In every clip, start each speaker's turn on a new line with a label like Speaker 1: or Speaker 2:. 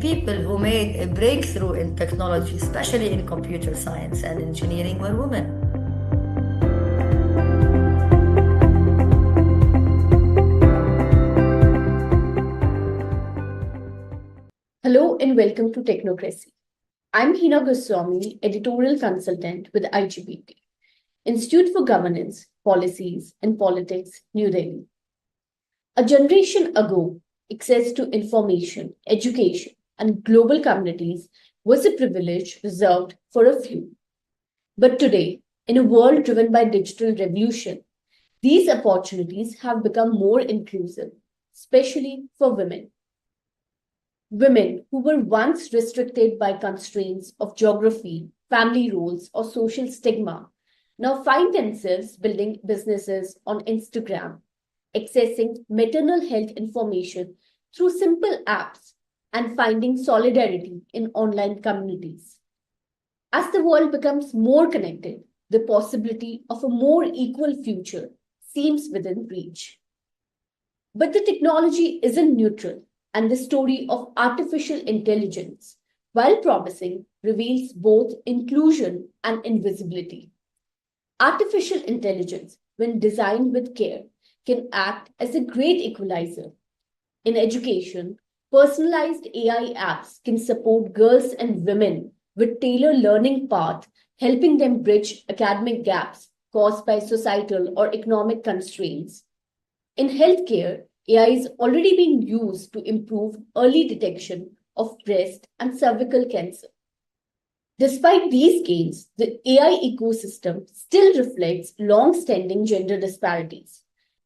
Speaker 1: people who made a breakthrough in technology, especially in computer science and engineering, were women.
Speaker 2: Hello and welcome to Technocracy. I'm Heena Goswami, editorial consultant with IGPP, Institute for Governance, Policies and Politics, New Delhi. A generation ago, access to information, education, and global communities was a privilege reserved for a few. But today, in a world driven by digital revolution, these opportunities have become more inclusive, especially for women. Women who were once restricted by constraints of geography, family roles, or social stigma now find themselves building businesses on Instagram, accessing maternal health information through simple apps, and finding solidarity in online communities. As the world becomes more connected, the possibility of a more equal future seems within reach. But the technology isn't neutral, and the story of artificial intelligence, while promising, reveals both inclusion and invisibility. Artificial intelligence, when designed with care, can act as a great equalizer. In education, personalized AI apps can support girls and women with tailored learning paths, helping them bridge academic gaps caused by societal or economic constraints. In healthcare, AI is already being used to improve early detection of breast and cervical cancer. Despite these gains, the AI ecosystem still reflects long-standing gender disparities.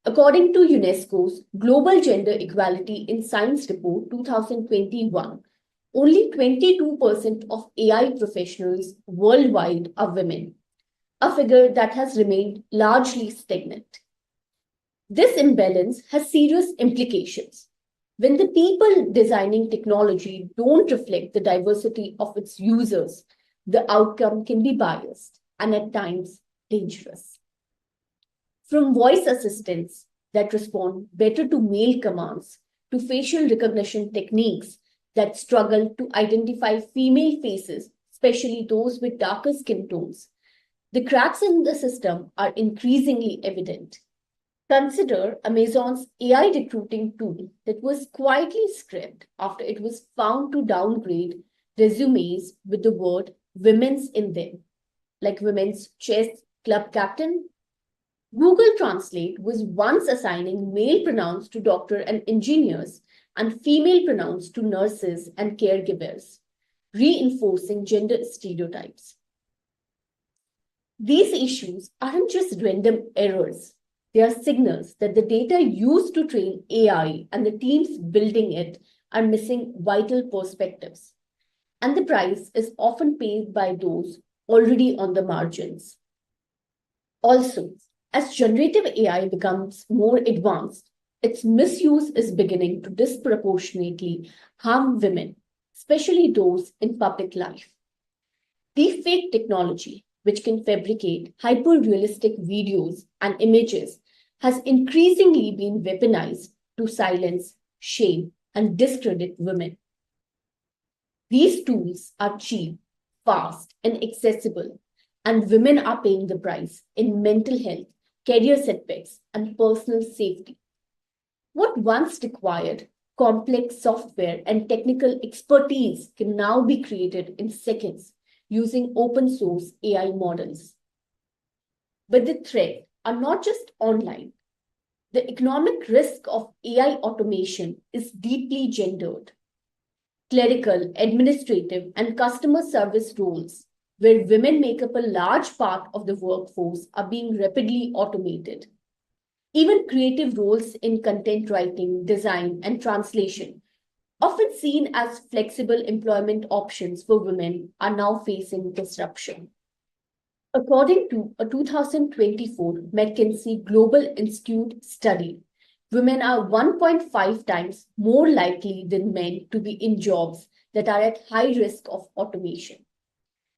Speaker 2: According to UNESCO's Global Gender Equality in Science Report 2021, only 22% of AI professionals worldwide are women, a figure that has remained largely stagnant. This imbalance has serious implications. When the people designing technology don't reflect the diversity of its users, the outcome can be biased and at times dangerous. From voice assistants that respond better to male commands to facial recognition techniques that struggle to identify female faces, especially those with darker skin tones, the cracks in the system are increasingly evident. Consider Amazon's AI recruiting tool that was quietly scrapped after it was found to downgrade resumes with the word women's in them, like women's chess club captain. Google Translate was once assigning male pronouns to doctor and engineers and female pronouns to nurses and caregivers, reinforcing gender stereotypes. These issues aren't just random errors. They are signals that the data used to train AI and the teams building it are missing vital perspectives. And the price is often paid by those already on the margins. Also, as generative AI becomes more advanced, its misuse is beginning to disproportionately harm women, especially those in public life. Deepfake technology, which can fabricate hyper-realistic videos and images, has increasingly been weaponized to silence, shame, and discredit women. These tools are cheap, fast, and accessible, and women are paying the price in mental health, career setbacks, and personal safety. What once required complex software and technical expertise can now be created in seconds using open source AI models. But the threats are not just online. The economic risk of AI automation is deeply gendered. Clerical, administrative, and customer service roles, where women make up a large part of the workforce, are being rapidly automated. Even creative roles in content writing, design, and translation, often seen as flexible employment options for women, are now facing disruption. According to a 2024 McKinsey Global Institute study, women are 1.5 times more likely than men to be in jobs that are at high risk of automation.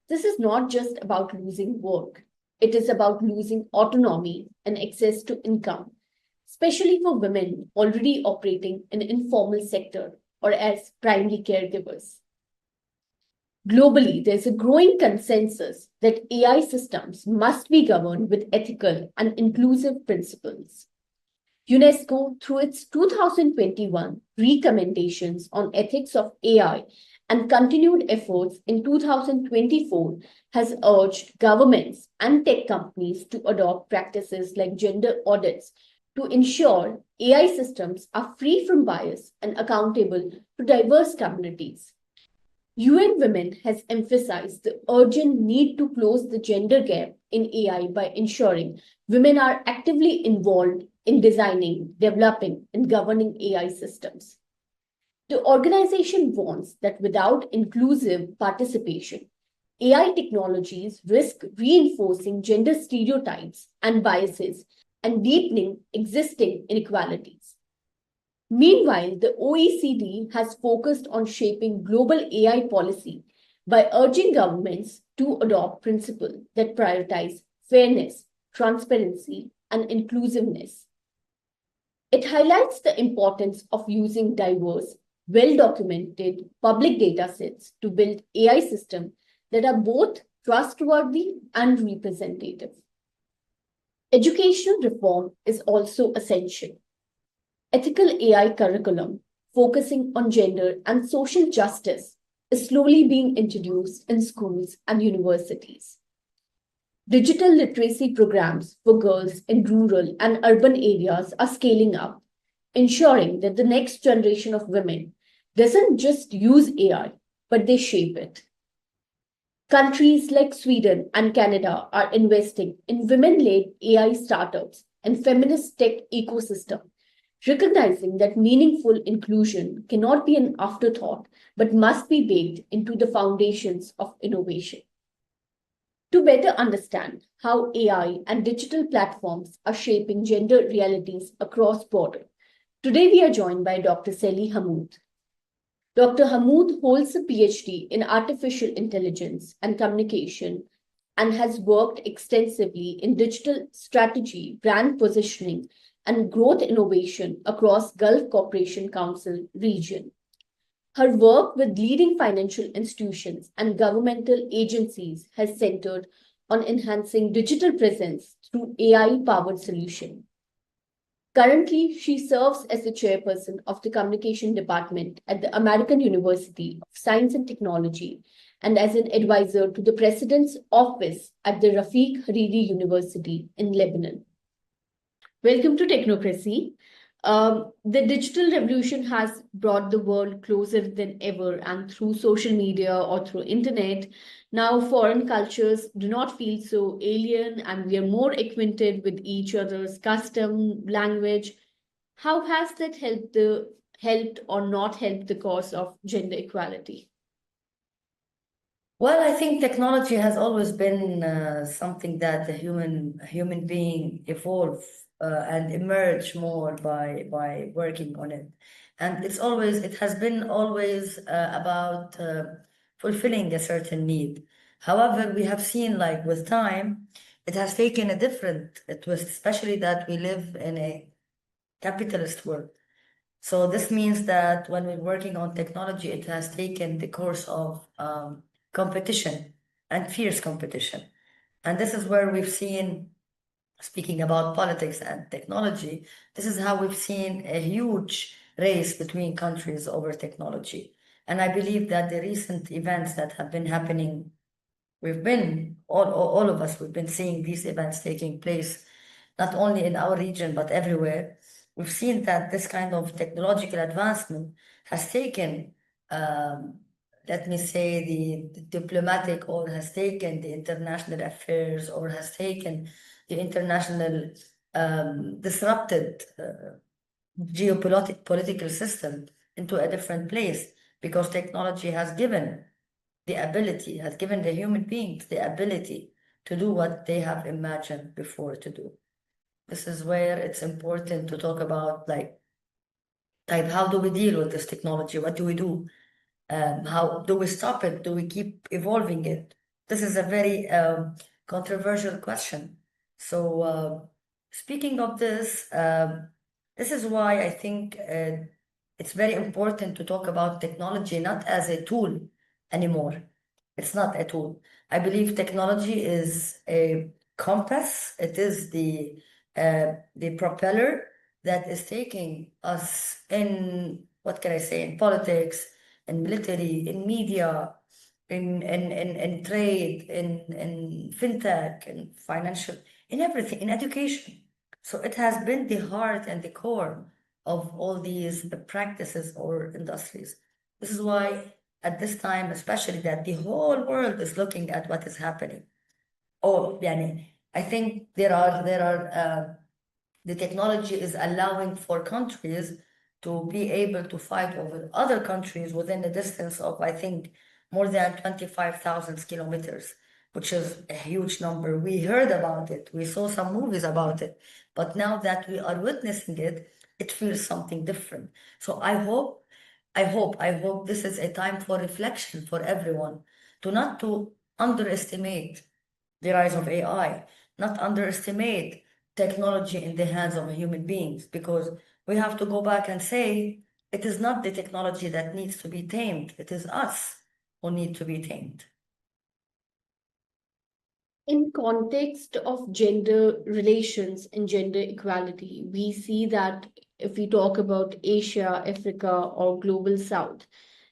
Speaker 2: This is not just about losing work. It is about losing autonomy and access to income, especially for women already operating in the informal sector or as primary caregivers. Globally, there's a growing consensus that AI systems must be governed with ethical and inclusive principles. UNESCO, through its 2021 recommendations on ethics of AI and continued efforts in 2024, has urged governments and tech companies to adopt practices like gender audits to ensure AI systems are free from bias and accountable to diverse communities. UN Women has emphasized the urgent need to close the gender gap in AI by ensuring women are actively involved in designing, developing, and governing AI systems. The organization warns that without inclusive participation, AI technologies risk reinforcing gender stereotypes and biases and deepening existing inequalities. Meanwhile, the OECD has focused on shaping global AI policy by urging governments to adopt principles that prioritize fairness, transparency, and inclusiveness. It highlights the importance of using diverse, well-documented public data sets to build AI systems that are both trustworthy and representative. Educational reform is also essential. Ethical AI curriculum focusing on gender and social justice is slowly being introduced in schools and universities. Digital literacy programs for girls in rural and urban areas are scaling up, ensuring that the next generation of women doesn't just use AI, but they shape it. Countries like Sweden and Canada are investing in women-led AI startups and feminist tech ecosystem, recognizing that meaningful inclusion cannot be an afterthought, but must be baked into the foundations of innovation. To better understand how AI and digital platforms are shaping gender realities across borders, today we are joined by Dr. Sally Hammoud. Dr. Hammoud holds a PhD in artificial intelligence and communication and has worked extensively in digital strategy, brand positioning, and growth innovation across Gulf Cooperation Council region. Her work with leading financial institutions and governmental agencies has centered on enhancing digital presence through AI-powered solutions. Currently, she serves as the chairperson of the Communication Department at the American University of Science and Technology and as an advisor to the President's Office at the Rafiq Hariri University in Lebanon. Welcome to Technocracy. The digital revolution has brought the world closer than ever, and through social media or through internet, now foreign cultures do not feel so alien, and we are more acquainted with each other's custom, language. How has that helped or not helped the cause of gender equality?
Speaker 1: Well, I think technology has always been something that the human being evolve and emerge more by working on it, and it has been always about fulfilling a certain need. However, we have seen like with time, it has taken a different twist, especially that we live in a capitalist world. So this means that when we're working on technology, it has taken the course of competition and fierce competition. And this is where we've seen, speaking about politics and technology, this is how we've seen a huge race between countries over technology. And I believe that the recent events that have been happening, all of us, we've been seeing these events taking place, not only in our region, but everywhere. We've seen that this kind of technological advancement has taken, let me say, the diplomatic, or has taken the international affairs, or has taken the international disrupted geopolitical system into a different place, because technology has given the human beings the ability to do what they have imagined before to do. This is where it's important to talk about how do we deal with this technology? What do we do? How do we stop it? Do we keep evolving it? This is a very controversial question. So speaking of this, this is why I think it's very important to talk about technology not as a tool anymore. It's not a tool. I believe technology is a compass. It is the propeller that is taking us in, what can I say, in politics, in military, in media, in trade, in fintech, in financial, in everything, in education. So it has been the heart and the core of all these practices or industries. This is why at this time, especially that the whole world is looking at what is happening. Oh, yani, I think the technology is allowing for countries to be able to fight over other countries within a distance of, I think, more than 25,000 kilometers, which is a huge number. We heard about it, we saw some movies about it, but now that we are witnessing it, it feels something different. So I hope this is a time for reflection for everyone, to not to underestimate the rise of AI, not underestimate technology in the hands of human beings, because we have to go back and say it is not the technology that needs to be tamed, it is us who need to be tamed.
Speaker 2: In context of gender relations and gender equality, we see that if we talk about Asia, Africa, or Global South,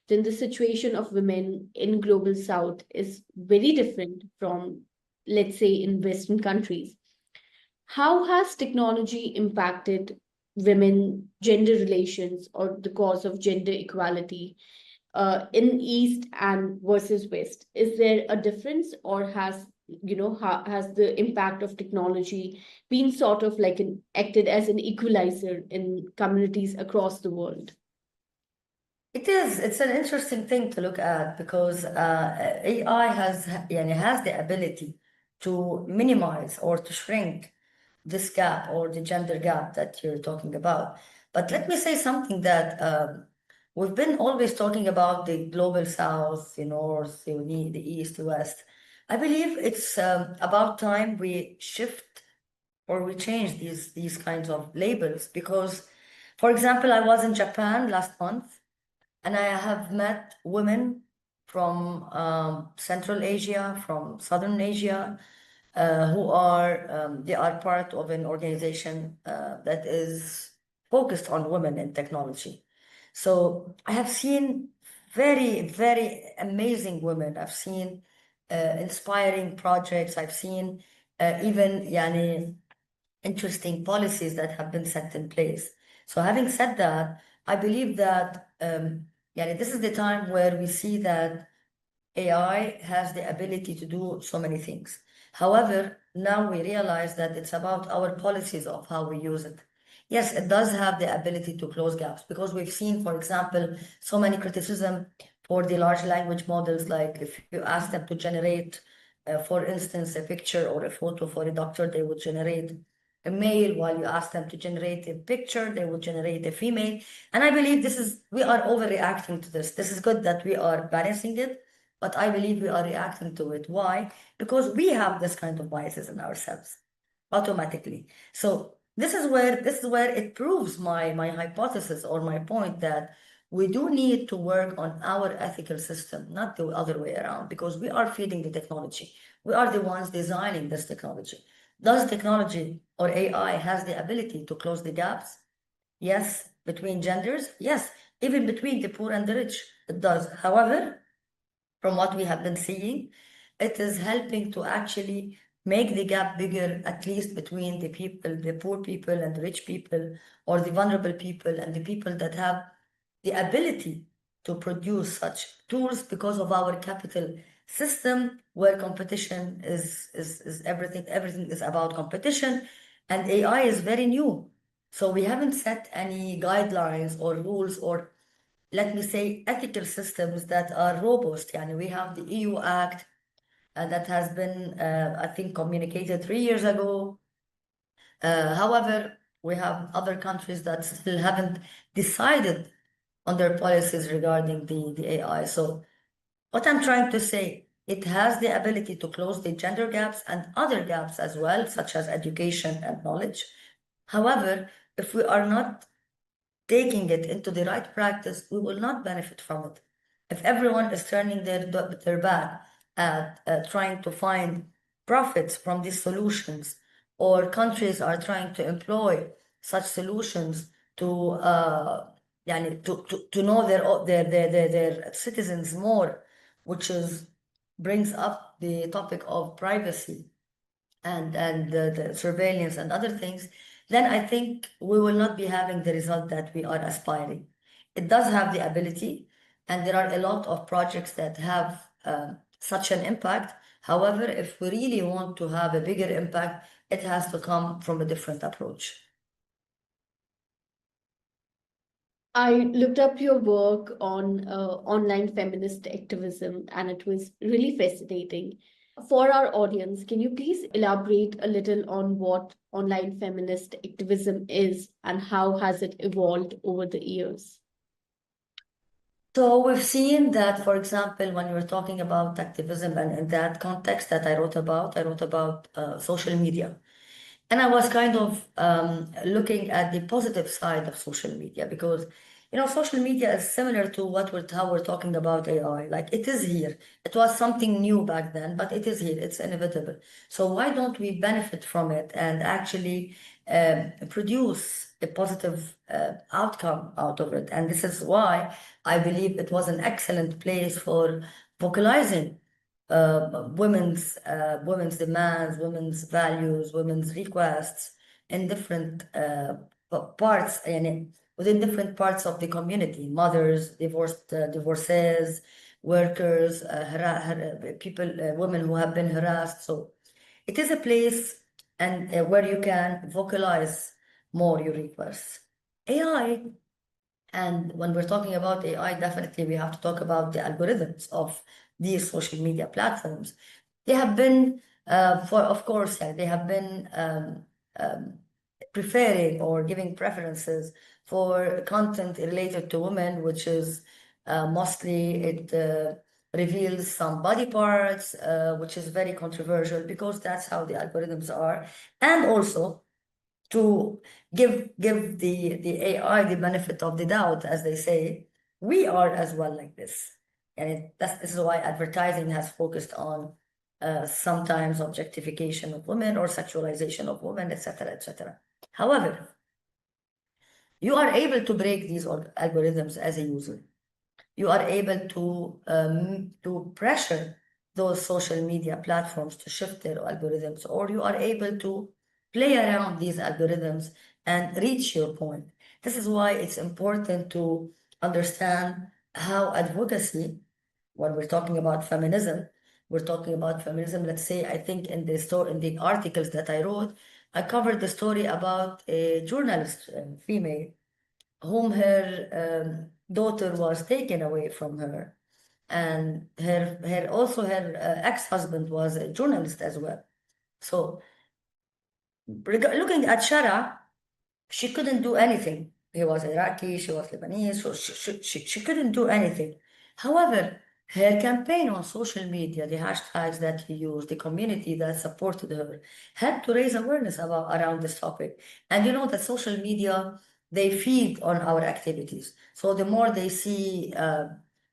Speaker 2: then the situation of women in Global South is very different from, let's say, in Western countries. How has technology impacted women, gender relations, or the cause of gender equality in East and versus West? Is there a difference, or has the impact of technology been sort of like acted as an equalizer in communities across the world?
Speaker 1: It's an interesting thing to look at because AI has the ability to minimize or to shrink this gap or the gender gap that you're talking about. But let me say something that we've been always talking about the global south, the north, the east, the west. I believe it's about time we shift or we change these kinds of labels because, for example, I was in Japan last month and I have met women from Central Asia, from Southern Asia, they are part of an organization that is focused on women in technology. So I have seen very, very amazing women. I've seen inspiring projects. I've seen even interesting policies that have been set in place. So having said that, I believe that this is the time where we see that AI has the ability to do so many things. However, now we realize that it's about our policies of how we use it. Yes, it does have the ability to close gaps because we've seen, for example, so many criticism for the large language models. Like if you ask them to generate, for instance, a picture or a photo for a doctor, they would generate a male, while you ask them to generate a picture, they would generate a female. And I believe we are overreacting to this. This is good that we are balancing it, but I believe we are reacting to it. Why? Because we have this kind of biases in ourselves automatically. So this is where it proves my hypothesis or my point that we do need to work on our ethical system, not the other way around, because we are feeding the technology. We are the ones designing this technology. Does technology or AI has the ability to close the gaps? Yes. Between genders? Yes. Even between the poor and the rich, it does. However, from what we have been seeing, it is helping to actually make the gap bigger, at least between the people, the poor people and the rich people, or the vulnerable people and the people that have the ability to produce such tools because of our capital system where competition is everything. Everything is about competition, and AI is very new. So we haven't set any guidelines or rules or, let me say, ethical systems that are robust. Yani we have the EU Act that has been, I think, communicated 3 years ago. However, we have other countries that still haven't decided on their policies regarding the AI. So what I'm trying to say, it has the ability to close the gender gaps and other gaps as well, such as education and knowledge. However, if we are not taking it into the right practice, we will not benefit from it. If everyone is turning their back at trying to find profits from these solutions, or countries are trying to employ such solutions to to know their citizens more, which is brings up the topic of privacy and the surveillance and other things, then I think we will not be having the result that we are aspiring. It does have the ability, and there are a lot of projects that have such an impact. However, if we really want to have a bigger impact, it has to come from a different approach.
Speaker 2: I looked up your work on online feminist activism, and it was really fascinating. For our audience, can you please elaborate a little on what online feminist activism is and how has it evolved over the years?
Speaker 1: So we've seen that, for example, when we're talking about activism and in that context that I wrote about social media. And I was kind of looking at the positive side of social media because, social media is similar to how we're talking about AI. Like it is here. It was something new back then, but it is here. It's inevitable. So why don't we benefit from it and actually produce a positive outcome out of it? And this is why I believe it was an excellent place for vocalizing women's demands, women's values, women's requests in different parts, and within different parts of the community: mothers, divorcees, workers, people, women who have been harassed. So it is a place and where you can vocalize more your requests. AI, and when we're talking about AI, definitely we have to talk about the algorithms of these social media platforms. They have been, of course, yeah, they have been preferring or giving preferences for content related to women, which is mostly it reveals some body parts, which is very controversial because that's how the algorithms are. And also, to give the AI the benefit of the doubt, as they say, we are as well like this. And this is why advertising has focused on sometimes objectification of women or sexualization of women, etc., etc. However, you are able to break these algorithms as a user. You are able to pressure those social media platforms to shift their algorithms, or you are able to play around these algorithms and reach your point. This is why it's important to understand how advocacy, when we're talking about feminism, let's say, I think in the articles that I wrote, I covered the story about a journalist, female, whom her daughter was taken away from her, and her ex-husband was a journalist as well. So looking at Shara, she couldn't do anything. He was Iraqi, she was Lebanese, so she couldn't do anything. However, her campaign on social media, the hashtags that he used, the community that supported her, helped to raise awareness around this topic. And you know that social media, they feed on our activities. So the more they see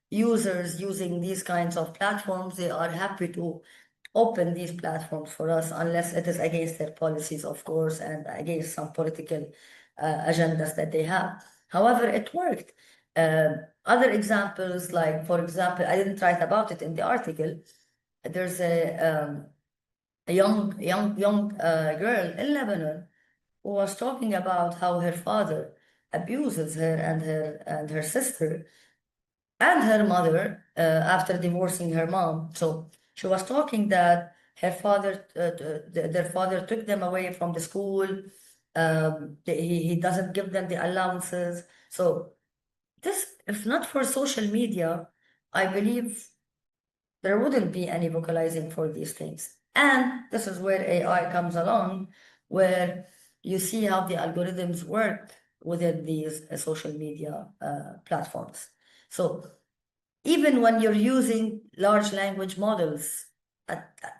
Speaker 1: users using these kinds of platforms, they are happy to open these platforms for us, unless it is against their policies, of course, and against some political agendas that they have. However, it worked. Other examples, like, for example, I didn't write about it in the article. There's a young girl in Lebanon who was talking about how her father abuses her and her sister and her mother after divorcing her mom. So she was talking that their father took them away from the school. He doesn't give them the allowances. So this, if not for social media, I believe there wouldn't be any vocalizing for these things. And this is where AI comes along, where you see how the algorithms work within these social media platforms. So even when you're using large language models,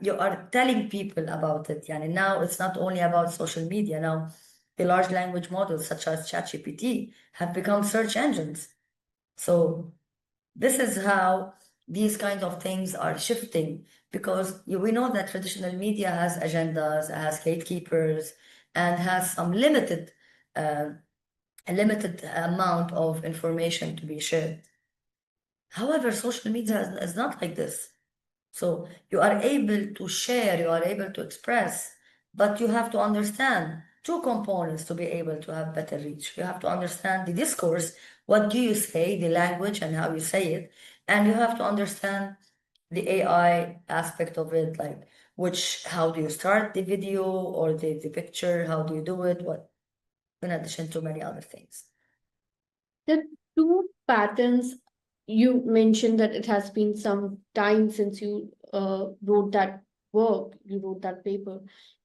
Speaker 1: you are telling people about it. Yani now it's not only about social media. Now the large language models such as ChatGPT have become search engines. So this is how these kinds of things are shifting, because we know that traditional media has agendas, has gatekeepers, and has some uh, a limited amount of information to be shared. However, social media is not like this. So you are able to share, you are able to express, but you have to understand two components to be able to have better reach. You have to understand the discourse, what do you say, the language and how you say it, and you have to understand the AI aspect of it, like how do you start the video or the picture, how do you do it, what, in addition to many other things.
Speaker 2: The two patterns you mentioned that it has been some time since you wrote that work, you wrote that paper.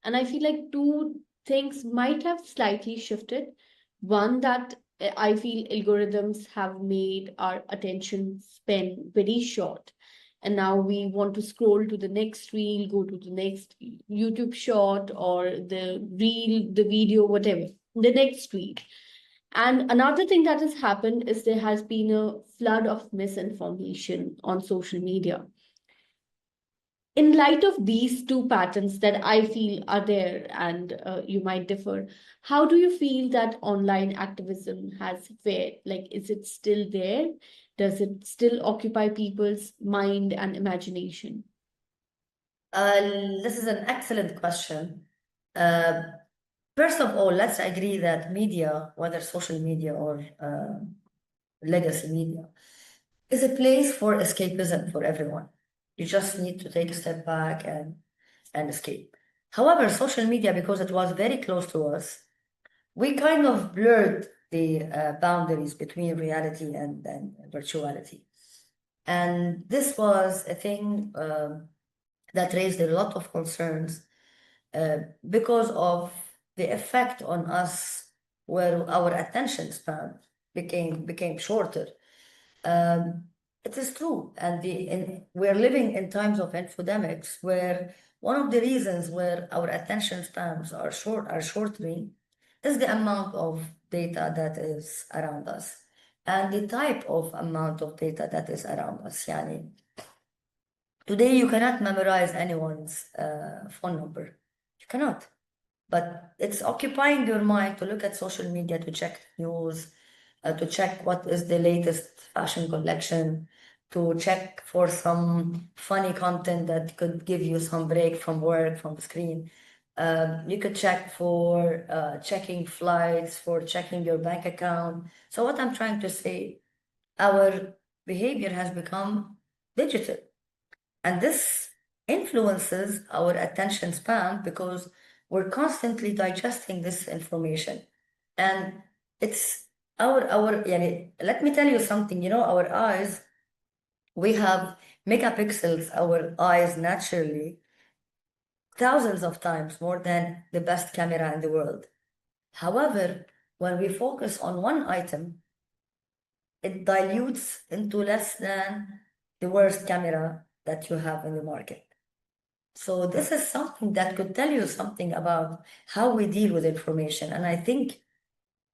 Speaker 2: And I feel like two things might have slightly shifted. One, that I feel algorithms have made our attention span very short. And now we want to scroll to the next reel, go to the next YouTube short or the reel, the video, whatever, the next reel. And another thing that has happened is there has been a flood of misinformation on social media. In light of these two patterns that I feel are there, and you might differ, how do you feel that online activism has fared? Like, is it still there? Does it still occupy people's mind and imagination?
Speaker 1: This is an excellent question. Uh, First of all, let's agree that media, whether social media or legacy media, is a place for escapism for everyone. You just need to take a step back and escape. However, social media, because it was very close to us, we kind of blurred the boundaries between reality and virtuality. And this was a thing that raised a lot of concerns uh, because of the effect on us, where our attention span became shorter. Um, it is true, and we're living in times of infodemics, where one of the reasons where our attention spans are shortening is the amount of data that is around us and the type of amount of data that is around us. Yani, today you cannot memorize anyone's phone number. You cannot. But it's occupying your mind to look at social media, to check news, to check what is the latest fashion collection, to check for some funny content that could give you some break from work, from the screen. You could check for checking flights, for checking your bank account. So what I'm trying to say, our behavior has become digital. And this influences our attention span because we're constantly digesting this information. And it's yani, let me tell you something, our eyes, we have megapixels, our eyes naturally, thousands of times more than the best camera in the world. However, when we focus on one item, it dilutes into less than the worst camera that you have in the market. So this is something that could tell you something about how we deal with information. And I think,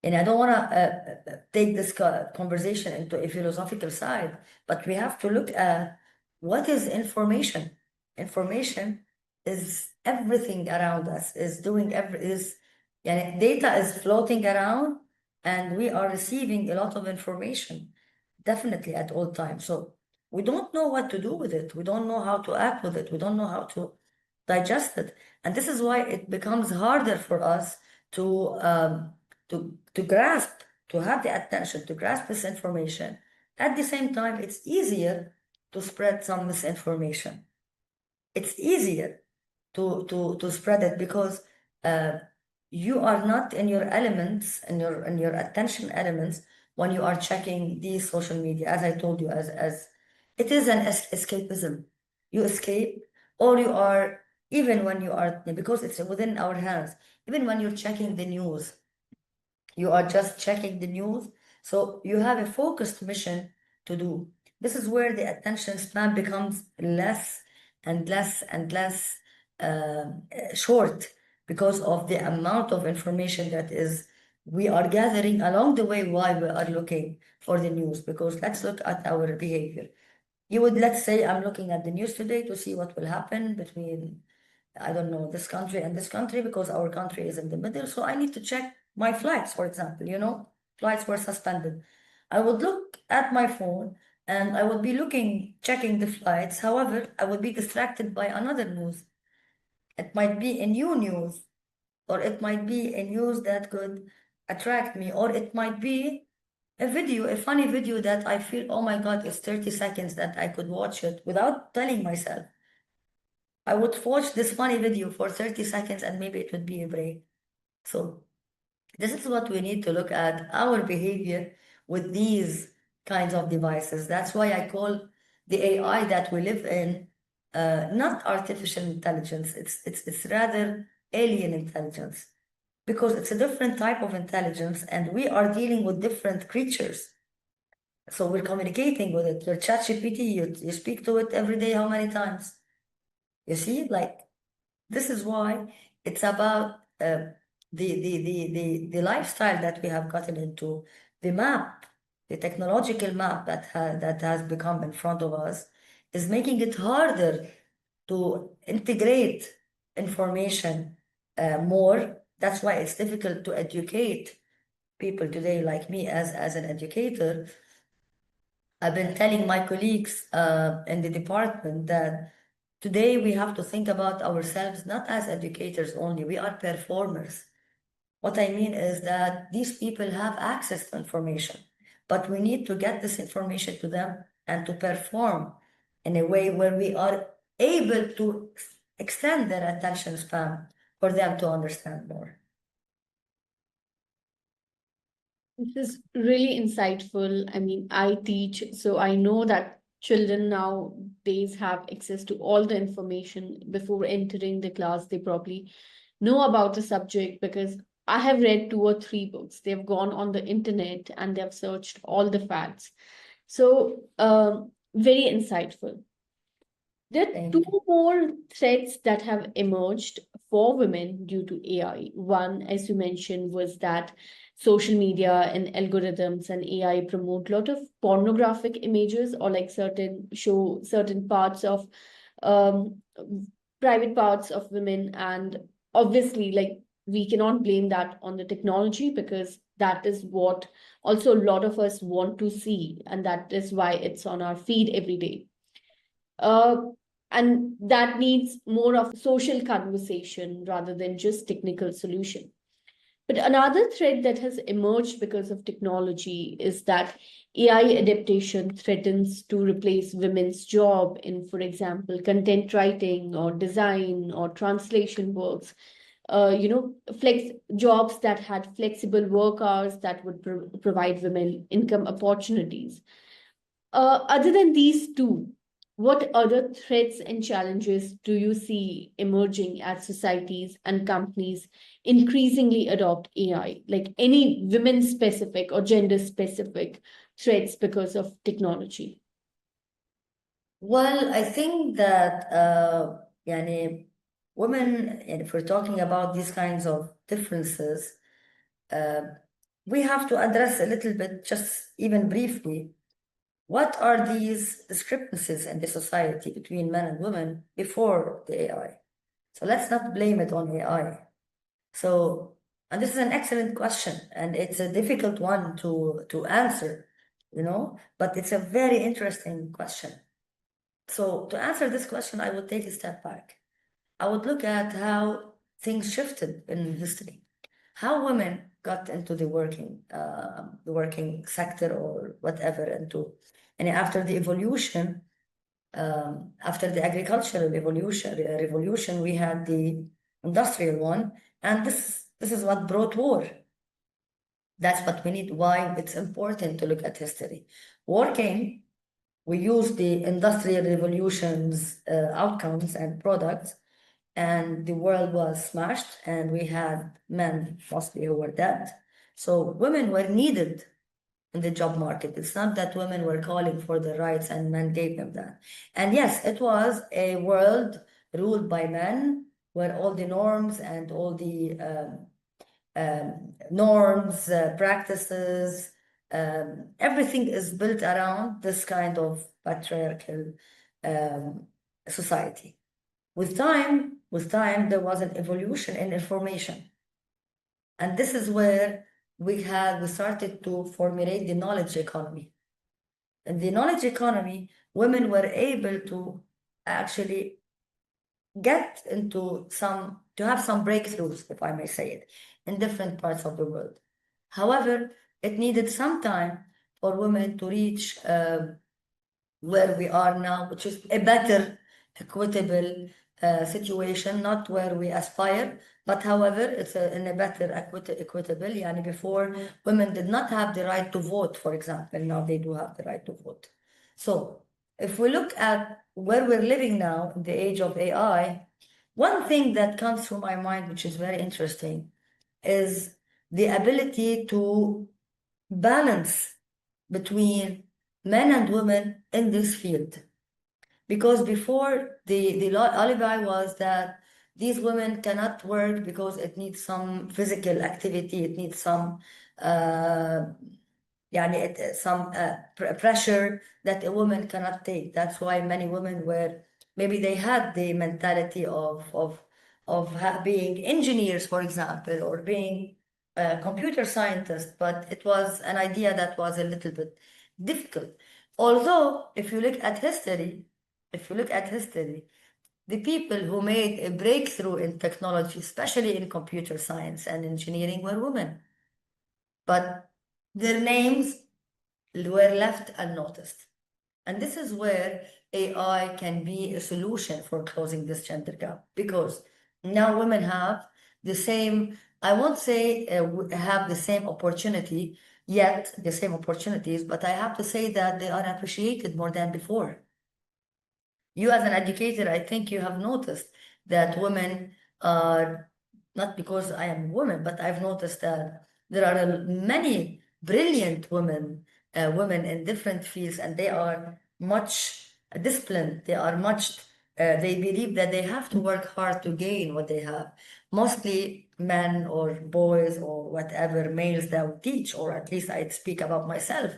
Speaker 1: and I don't want to take this conversation into a philosophical side, but we have to look at what is information. Information is everything around us, is doing yeah, data is floating around, and we are receiving a lot of information, definitely at all times. So we don't know what to do with it. We don't know how to act with it. We don't know how to digest it. And this is why it becomes harder for us to to grasp, to have the attention, to grasp this information. At the same time, it's easier to spread some misinformation. It's easier to spread it because uh, you are not in your elements, in your attention elements when you are checking these social media. As I told you, as it is an escapism. You escape, or you are, even when you are, because it's within our hands. Even when you're checking the news, you are just checking the news. So you have a focused mission to do. This is where the attention span becomes less and less and less short. because of the amount of information that is we are gathering along the way while we are looking for the news. Because let's look at our behavior. You would, let's say, I'm looking at the news today to see what will happen between, I don't know, this country and this country, because our country is in the middle. So I need to check my flights, for example, flights were suspended. I would look at my phone and I would be checking the flights. However, I would be distracted by another news. It might be a new news, or it might be a news that could attract me, or it might be a funny video that I feel, oh my God, it's 30 seconds that I could watch it without telling myself. I would watch this funny video for 30 seconds and maybe it would be a break. So this is what we need to look at, our behavior with these kinds of devices. That's why I call the AI that we live in not artificial intelligence. It's rather alien intelligence, because it's a different type of intelligence and we are dealing with different creatures. So we're communicating with it. Your ChatGPT, you speak to it every day, how many times? You see, like, this is why it's about the lifestyle that we have gotten into, the map, the technological map that has become in front of us is making it harder to integrate information more. That's why it's difficult to educate people today, like me as an educator. I've been telling my colleagues in the department that today we have to think about ourselves not as educators only, we are performers. What I mean is that these people have access to information, but we need to get this information to them and to perform in a way where we are able to extend their attention span for them to understand more.
Speaker 2: This is really insightful. I mean, I teach, so I know that children nowadays have access to all the information before entering the class. They probably know about the subject because I have read 2 or 3 books. They've gone on the internet and they've searched all the facts. So, very insightful. There are
Speaker 1: Thank
Speaker 2: two
Speaker 1: you.
Speaker 2: more threats that have emerged for women due to AI. One, as you mentioned, was that social media and algorithms and AI promote a lot of pornographic images, or like show certain parts of um, private parts of women. And obviously, like, we cannot blame that on the technology because that is what also a lot of us want to see, and that is why it's on our feed every day. Uh, and that needs more of social conversation rather than just technical solution. But another threat that has emerged because of technology is that AI adaptation threatens to replace women's job in, for example, content writing or design or translation works. Flex jobs that had flexible work hours that would provide women income opportunities. Other than these two, what other threats and challenges do you see emerging as societies and companies increasingly adopt AI? Like any women specific or gender specific threats because of technology?
Speaker 1: Well, I think that يعني women, and if we're talking about these kinds of differences, uh, we have to address a little bit, just even briefly, what are these discrepancies in the society between men and women before the AI? So let's not blame it on AI. So, and this is an excellent question, and it's a difficult one to answer, but it's a very interesting question. So to answer this question, I would take a step back. I would look at how things shifted in history, how women got into the working sector or whatever, and after the evolution, after the agricultural revolution, we had the industrial one, and this is what brought war. That's what we need. Why it's important to look at history. Working, we use the industrial revolution's outcomes and products, and the world was smashed, and we had men mostly who were dead. So women were needed in the job market. It's not that women were calling for the rights and men gave them that. And yes, it was a world ruled by men where all the norms and all the norms, practices, everything is built around this kind of patriarchal society. With time, there was an evolution in information. And this is where we started to formulate the knowledge economy. In the knowledge economy, women were able to actually get to have some breakthroughs, if I may say it, in different parts of the world. However, it needed some time for women to reach where we are now, which is a better, equitable situation, not where we aspire, but however, it's in a better equitable. Yani before, women did not have the right to vote, for example. Now they do have the right to vote. So if we look at where we're living now in the age of AI, one thing that comes through my mind, which is very interesting, is the ability to balance between men and women in this field. Because before, the alibi was that these women cannot work because it needs some physical activity, it needs some pressure that a woman cannot take. That's why many women were, maybe they had the mentality of being engineers, for example, or being computer scientists, but it was an idea that was a little bit difficult. Although, if you look at history, the people who made a breakthrough in technology, especially in computer science and engineering, were women. But their names were left unnoticed. And this is where AI can be a solution for closing this gender gap, because now women have the same, I won't say have the same opportunity, yet the same opportunities, but I have to say that they are appreciated more than before. You as an educator, I think you have noticed that women are, not because I am a woman, but I've noticed that there are many brilliant women in different fields, and they are much disciplined. They are much, they believe that they have to work hard to gain what they have. Mostly men or boys or whatever males that would teach, or at least I'd speak about myself.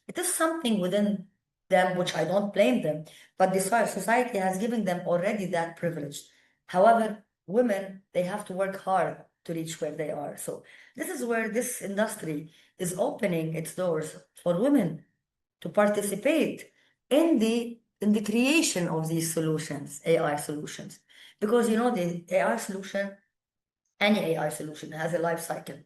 Speaker 1: It is something within them, which I don't blame them, but the society has given them already that privilege. However, women, they have to work hard to reach where they are. So this is where this industry is opening its doors for women to participate in the creation of these solutions, AI solutions. Because the AI solution, any AI solution has a life cycle.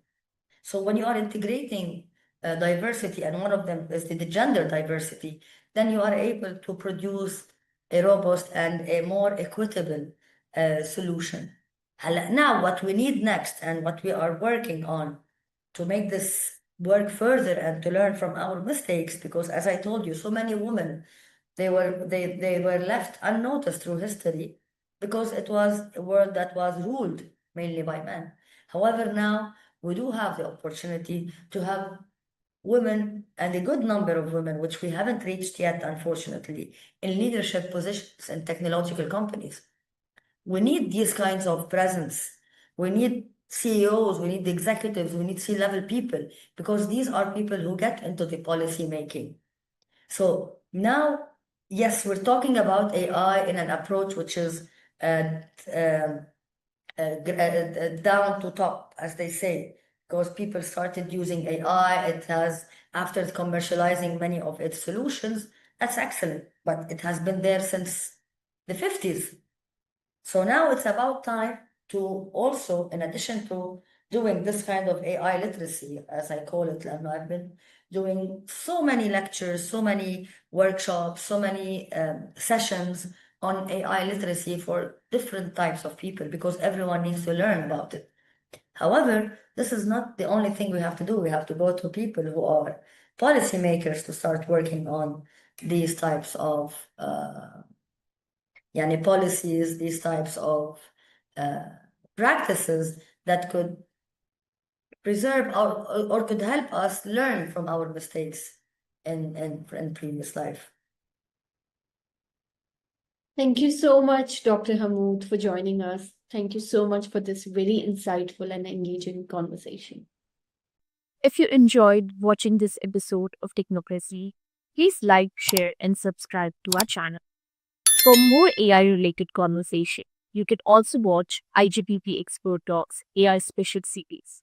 Speaker 1: So when you are integrating diversity, and one of them is the gender diversity, then you are able to produce a robust and a more equitable solution. Now, what we need next and what we are working on to make this work further and to learn from our mistakes, because as I told you, so many women, they were left unnoticed through history because it was a world that was ruled mainly by men. However, now we do have the opportunity to have women, and a good number of women, which we haven't reached yet, unfortunately, in leadership positions in technological companies. We need these kinds of presence. We need CEOs, we need executives, we need C-level people, because these are people who get into the policy making. So now, yes, we're talking about AI in an approach which is down to top, as they say, because people started using AI. It has, after commercializing many of its solutions, that's excellent, but it has been there since the 50s. So now it's about time to also, in addition to doing this kind of AI literacy, as I call it, and I've been doing so many lectures, so many workshops, so many sessions on AI literacy for different types of people, because everyone needs to learn about it. However, this is not the only thing we have to do. We have to go to people who are policymakers to start working on these types of policies, these types of practices that could preserve or could help us learn from our mistakes in previous life.
Speaker 2: Thank you so much, Dr. Hammoud, for joining us. Thank you so much for this very insightful and engaging conversation.
Speaker 3: If you enjoyed watching this episode of Technocracy, please like, share, and subscribe to our channel. For more AI related conversation, you can also watch IGPP Expert Talks AI Special Series.